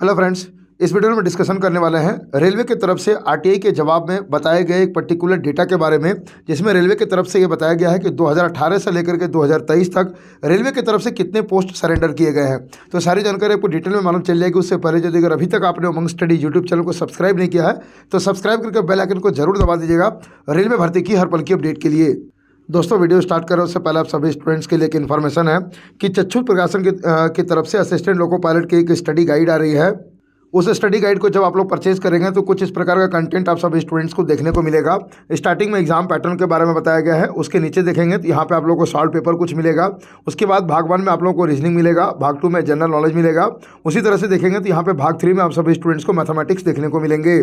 Hello friends, इस video में discussion करने वाले हैं रेलवे की तरफ से आरटीआई के जवाब में बताए गए एक पर्टिकुलर डेटा के बारे में, जिसमें रेलवे की तरफ से ये बताया गया है कि 2018 से लेकर के 2023 तक रेलवे की तरफ से कितने पोस्ट सरेंडर किए गए हैं। तो सारी जानकारी आपको डिटेल में मालूम चल जाएगी। उससे पहले यदि अगर अभी तक आपने उमंग स्टडी यूट्यूब चैनल को सब्सक्राइब नहीं किया है तो सब्सक्राइब करके बेल आइकन को जरूर दबा दीजिएगा रेलवे भर्ती की हर पल की अपडेट के लिए। दोस्तों, वीडियो स्टार्ट करें उससे पहले आप सभी स्टूडेंट्स के लिए एक इन्फॉर्मेशन है कि चक्षु प्रकाशन की तरफ से असिस्टेंट लोको पायलट की एक स्टडी गाइड आ रही है। उस स्टडी गाइड को जब आप लोग परचेज करेंगे तो कुछ इस प्रकार का कंटेंट आप सभी स्टूडेंट्स को देखने को मिलेगा। स्टार्टिंग में एग्जाम पैटर्न के बारे में बताया गया है, उसके नीचे देखेंगे तो यहाँ पे आप लोगों को सॉल्व पेपर कुछ मिलेगा। उसके बाद भाग 1 में आप लोगों को रीजनिंग मिलेगा, भाग 2 में जनरल नॉलेज मिलेगा। उसी तरह से देखेंगे तो यहाँ पे भाग 3 में आप सभी स्टूडेंट्स को मैथमेटिक्स देखने को मिलेंगे।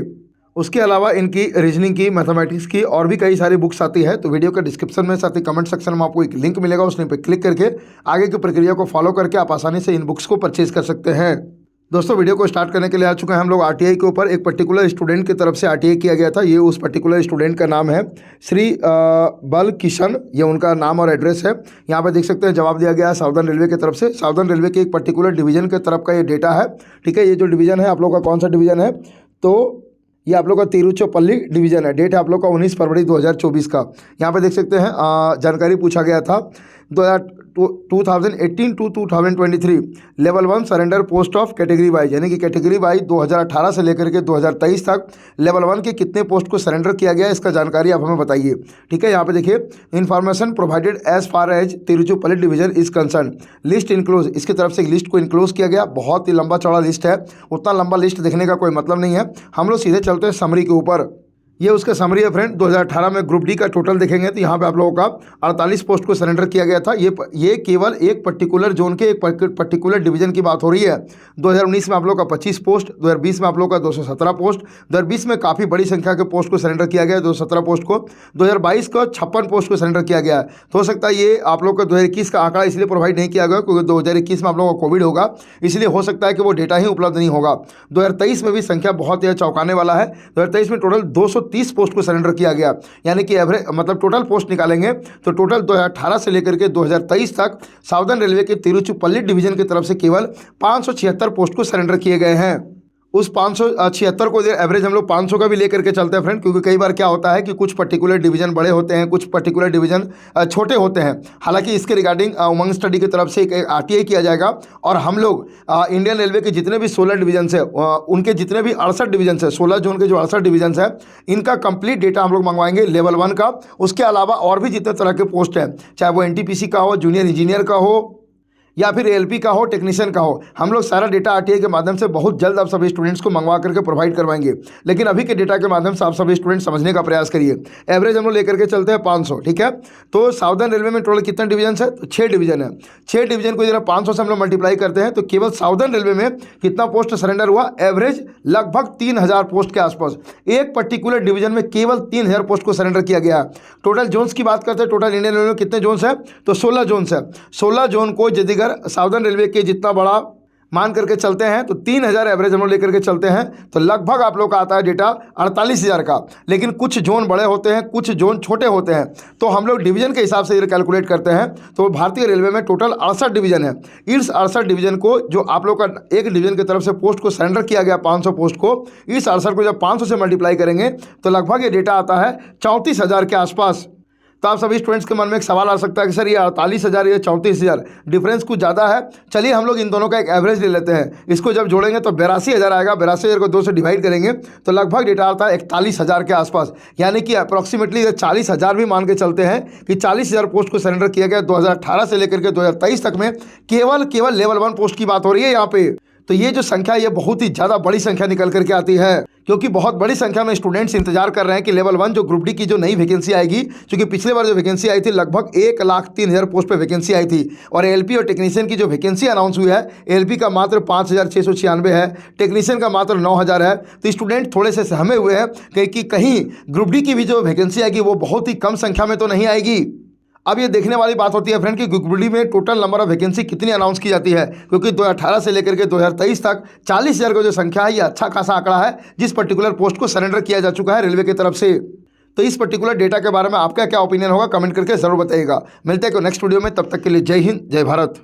उसके अलावा इनकी रीजनिंग की, मैथमेटिक्स की और भी कई सारी बुक्स आती है। तो वीडियो के डिस्क्रिप्शन में साथ ही कमेंट सेक्शन में आपको एक लिंक मिलेगा, उस लिंक पर क्लिक करके आगे की प्रक्रिया को फॉलो करके आप आसानी से इन बुक्स को परचेज कर सकते हैं। दोस्तों, वीडियो को स्टार्ट करने के लिए आ चुके हैं हम लोग आरटीआई के ऊपर। एक पर्टिकुलर स्टूडेंट की तरफ से आरटीआई किया गया था। ये उस पर्टिकुलर स्टूडेंट का नाम है श्री बल किशन, ये उनका नाम और एड्रेस है। यहाँ पे देख सकते हैं जवाब दिया गया है साउदर्न रेलवे की तरफ से। साउदर्न रेलवे के एक पर्टिकुलर डिवीजन की तरफ का ये डेटा है। ठीक है, ये जो डिवीजन है आप लोग का कौन सा डिवीजन है, तो ये आप लोग का तिरुचिरापल्ली डिवीजन है। डेट है आप लोग का 19 फरवरी 2024 का। यहाँ पे देख सकते हैं जानकारी पूछा गया था 2018 to 2023 level 1 surrender post of category wise, यानी कि कैटेगरी वाइज 2018 से लेकर के 2023 तक लेवल 1 के कितने पोस्ट को सरेंडर किया गया, इसका जानकारी आप हमें बताइए। ठीक है, यहाँ पे देखिए, information provided as far as Tiruchirappalli division is concern, list enclose, इसकी तरफ से एक लिस्ट को इनक्लोज किया गया। बहुत ही लंबा चौड़ा लिस्ट है, उतना लंबा लिस्ट देखने का कोई मतलब नहीं है। हम लोग सीधे चलते हैं समरी के ऊपर। ये उसका समरी है फ्रेंड। 2018 में ग्रुप डी का टोटल देखेंगे तो यहाँ पे आप लोगों का 48 पोस्ट को सरेंडर किया गया था। ये केवल एक पर्टिकुलर जोन के एक पर्टिकुलर डिवीजन की बात हो रही है। 2019 में आप लोगों का 25 पोस्ट, 2020 में आप लोगों का 217 पोस्ट, 2020 में काफ़ी बड़ी संख्या के पोस्ट को सरेंडर किया गया है, 217 पोस्ट को। 2022 को 56 पोस्ट को सरेंडर किया गया है। तो हो सकता है ये आप लोग का 2021 का आंकड़ा इसलिए प्रोवाइड नहीं किया गया क्योंकि 2021 में आप लोगों का कोविड होगा, इसलिए हो सकता है कि वो डेटा ही उपलब्ध नहीं होगा। 2023 में भी संख्या बहुत ही चौंकाने वाला है। 2023 में टोटल 230 पोस्ट को सरेंडर किया गया, यानी कि एवरेज मतलब टोटल पोस्ट निकालेंगे तो टोटल 2018 से लेकर के 2023 तक साउदर्न रेलवे के तिरुचिरापल्ली डिवीजन की तरफ से केवल 576 पोस्ट को सरेंडर किए गए हैं। उस 576 को एवरेज हम लोग 500 का भी लेकर के चलते हैं फ्रेंड, क्योंकि कई बार क्या होता है कि कुछ पर्टिकुलर डिवीजन बड़े होते हैं, कुछ पर्टिकुलर डिवीजन छोटे होते हैं। हालांकि इसके रिगार्डिंग उमंग स्टडी की तरफ से एक आरटीआई किया जाएगा और हम लोग इंडियन रेलवे के जितने भी 16 डिवीजन है, उनके जितने भी 68 डिवीजन है, 16 जोन के जो 68 डिवीजन है, इनका कंप्लीट डेटा हम लोग मंगवाएंगे लेवल 1 का। उसके अलावा और भी जितने तरह के पोस्ट हैं, चाहे वो एनटीपीसी का हो, जूनियर इंजीनियर का हो, या फिर एलपी का हो, टेक्नीशियन का हो, हम लोग सारा डेटा आरटीआई के माध्यम से बहुत जल्द आप सभी स्टूडेंट्स को मंगवा करके प्रोवाइड करवाएंगे। लेकिन अभी के डेटा के माध्यम से आप सभी स्टूडेंट समझने का प्रयास करिए। एवरेज हम लोग लेकर के चलते हैं 500। ठीक है, तो साउदर्न रेलवे में टोटल कितने डिवीजन है, तो 6 डिवीजन है। 6 डिवीजन को जरा 500 से हम लोग मल्टीप्लाई करते हैं तो केवल साउदर्न रेलवे में कितना पोस्ट सरेंडर हुआ, एवरेज लगभग 3000 पोस्ट के आसपास। एक पर्टिकुलर डिवीजन में केवल 3000 पोस्ट को सरेंडर किया गया। टोटल जोन्स की बात करते हैं, टोटल इंडियन रेलवे में कितने जोन्स है, तो 16 जोन्स है। 16 जोन को यदि साउदर्न रेलवे के जितना बड़ा मान करके चलते हैं तो 3000 एवरेज हम लोग लेकर के चलते हैं तो लगभग आप लोग का आता है डेटा 48000 का। लेकिन कुछ जोन बड़े होते हैं, कुछ जोन छोटे होते हैं, तो हम लोग डिवीजन के हिसाब से ये कैलकुलेट करते हैं। तो भारतीय रेलवे में टोटल 68 डिवीजन है। इस 68 डिवीजन को जो आप लोग का एक डिवीजन की तरफ से पोस्ट को सरेंडर किया गया 500 पोस्ट को, इस 68 को जब 500 से मल्टीप्लाई करेंगे तो लगभग ये डेटा आता है 34000 के आसपास। तो आप सभी स्टूडेंट्स के मन में एक सवाल आ सकता है कि सर ये 48000 या 34000 डिफरेंस कुछ ज़्यादा है। चलिए हम लोग इन दोनों का एक एवरेज ले लेते हैं। इसको जब जोड़ेंगे तो 82000 आएगा। 82000 को 2 से डिवाइड करेंगे तो लगभग डेटा आता है 41000 के आसपास, यानी कि अप्रॉक्सीमेटली 40000 भी मान के चलते हैं कि 40000 पोस्ट को सरेंडर किया गया 2018 से लेकर के 2023 तक में। केवल लेवल 1 पोस्ट की बात हो रही है यहाँ पे। तो ये जो संख्या है ये बहुत ही ज़्यादा बड़ी संख्या निकल करके आती है, क्योंकि बहुत बड़ी संख्या में स्टूडेंट्स इंतजार कर रहे हैं कि लेवल 1 जो ग्रुप डी की जो नई वैकेंसी आएगी, क्योंकि पिछले बार जो वैकेंसी आई थी लगभग 1,03,000 पोस्ट पे वैकेंसी आई थी, और एलपी और टेक्नीशियन की जो वैकेंसी अनाउंस हुई है, एलपी का मात्र 5696 है, टेक्नीशियन का मात्र 9000 है। तो स्टूडेंट थोड़े से सहमे हुए हैं कि कहीं ग्रुप डी की भी जो वैकेंसी आएगी वो बहुत ही कम संख्या में तो नहीं आएगी। अब ये देखने वाली बात होती है फ्रेंड कि ग्रुप डी में टोटल नंबर ऑफ वैकेंसी कितनी अनाउंस की जाती है, क्योंकि 2018 से लेकर के 2023 तक 40000 का जो संख्या है ये अच्छा खासा आंकड़ा है जिस पर्टिकुलर पोस्ट को सरेंडर किया जा चुका है रेलवे की तरफ से। तो इस पर्टिकुलर डेटा के बारे में आपका क्या ओपिनियन होगा, कमेंट करके जरूर बताइएगा। मिलते हैं नेक्स्ट वीडियो में, तब तक के लिए जय हिंद, जय भारत।